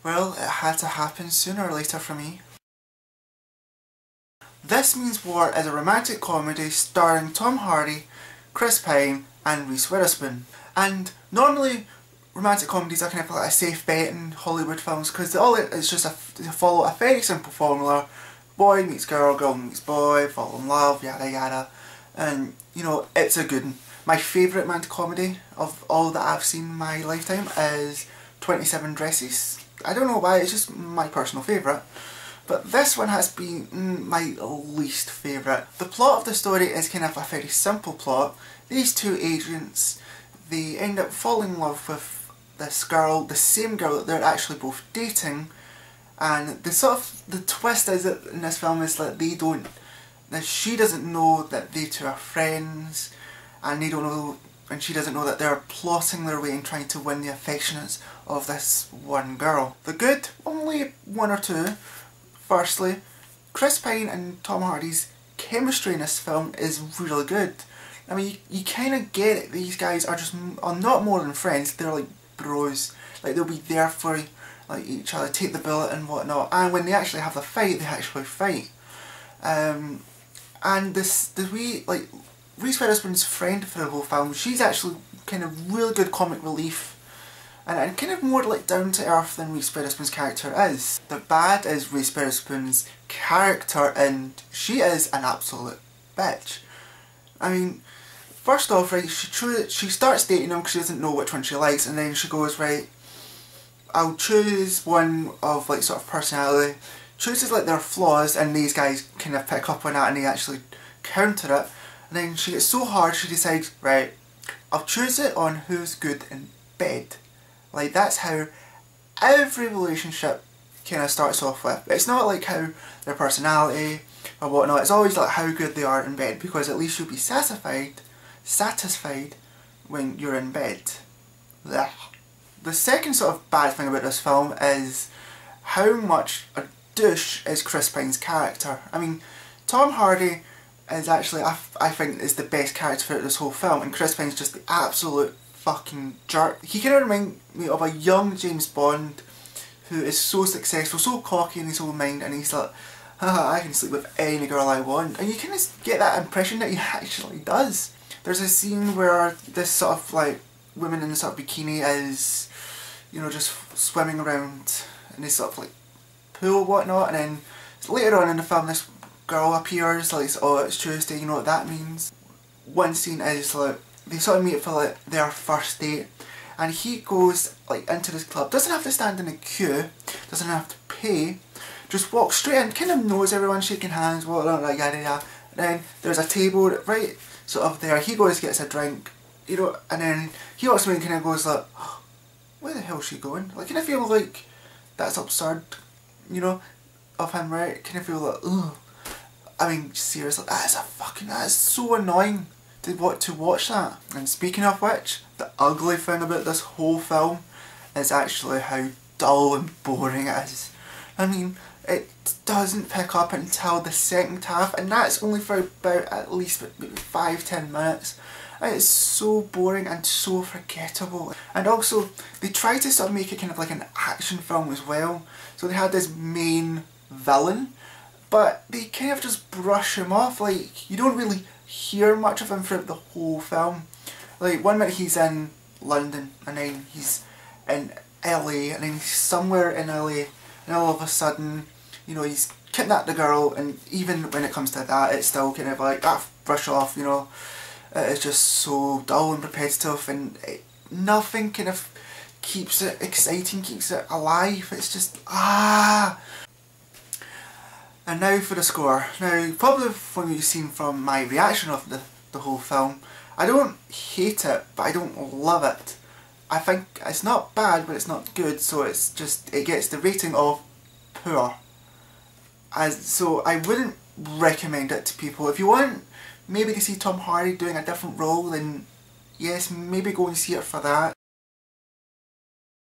Well, it had to happen sooner or later for me. This Means War is a romantic comedy starring Tom Hardy, Chris Pine and Reese Witherspoon. And normally romantic comedies are kind of like a safe bet in Hollywood films because it's just they follow a very simple formula. Boy meets girl, girl meets boy, fall in love, yada yada. And you know, it's a good one. My favourite romantic comedy of all that I've seen in my lifetime is 27 Dresses. I don't know why, it's just my personal favourite. But this one has been my least favourite. The plot of the story is kind of a very simple plot. These two agents, they end up falling in love with this girl, the same girl that they're actually both dating. And the twist is that in this film is that she doesn't know that they two are friends, and they don't know, and she doesn't know that they're plotting their way and trying to win the affections of this one girl. The good, only one or two. Firstly, Chris Pine and Tom Hardy's chemistry in this film is really good. I mean, you kind of get it. These guys are not more than friends. They're like bros. Like, they'll be there for like each other, take the bullet and whatnot. And when they actually have the fight, they actually fight. And Reese Witherspoon's friend for the whole film, she's actually kind of really good comic relief. And kind of more like down to earth than Reese Witherspoon's character is. The bad is Reese Witherspoon's character, and she is an absolute bitch. I mean, first off, right, she starts dating him because she doesn't know which one she likes, and then she goes, right, I'll choose one of like sort of personality, chooses like their flaws, and these guys kind of pick up on that and they actually counter it. And then she gets so hard she decides, right, I'll choose it on who's good in bed. Like, that's how every relationship kind of starts off with. It's not like how their personality or whatnot, it's always like how good they are in bed, because at least you'll be satisfied when you're in bed. Blech. The second sort of bad thing about this film is how much a douche is Chris Pine's character. I mean, Tom Hardy is actually, I think, is the best character throughout this whole film, and Chris Pine's just the absolute fucking jerk. He kind of reminds me of a young James Bond who is so successful, so cocky in his own mind, and he's like, haha, I can sleep with any girl I want. And you kind of get that impression that he actually does. There's a scene where this sort of like woman in a sort of bikini is, you know, just swimming around in this sort of like pool or whatnot, and then later on in the film this girl appears, like, oh, it's Tuesday, you know what that means. One scene is like, they sort of meet for like their first date, and he goes like into this club, doesn't have to stand in a queue, doesn't have to pay, just walks straight in, kind of knows everyone, shaking hands, whatnot, like yada yada. And then there's a table right sort of there, he goes, gets a drink, you know, and then he walks away and kind of goes like, oh, where the hell is she going? Like, kind of feel like that's absurd, you know, of him, right? Kind of feel like, ugh. I mean, seriously, that is so annoying to watch that. And speaking of which, the ugly thing about this whole film is actually how dull and boring it is. I mean, it doesn't pick up until the second half, and that's only for about at least 5-10 minutes. And it's so boring and so forgettable. And also, they try to sort of make it kind of like an action film as well. So they had this main villain, but they kind of just brush him off. Like, you don't really hear much of him throughout the whole film. Like, one minute he's in London, and then he's in LA, and then he's somewhere in LA, and all of a sudden, you know, he's kidnapped the girl, and even when it comes to that, it's still kind of like, brush off, you know. It's just so dull and repetitive, and nothing kind of keeps it exciting, keeps it alive. It's just, And now for the score. Now, probably from you've seen from my reaction of the whole film, I don't hate it, but I don't love it. I think it's not bad, but it's not good, so it's just, it gets the rating of poor. So I wouldn't recommend it to people. If you want maybe to see Tom Hardy doing a different role, then yes, maybe go and see it for that.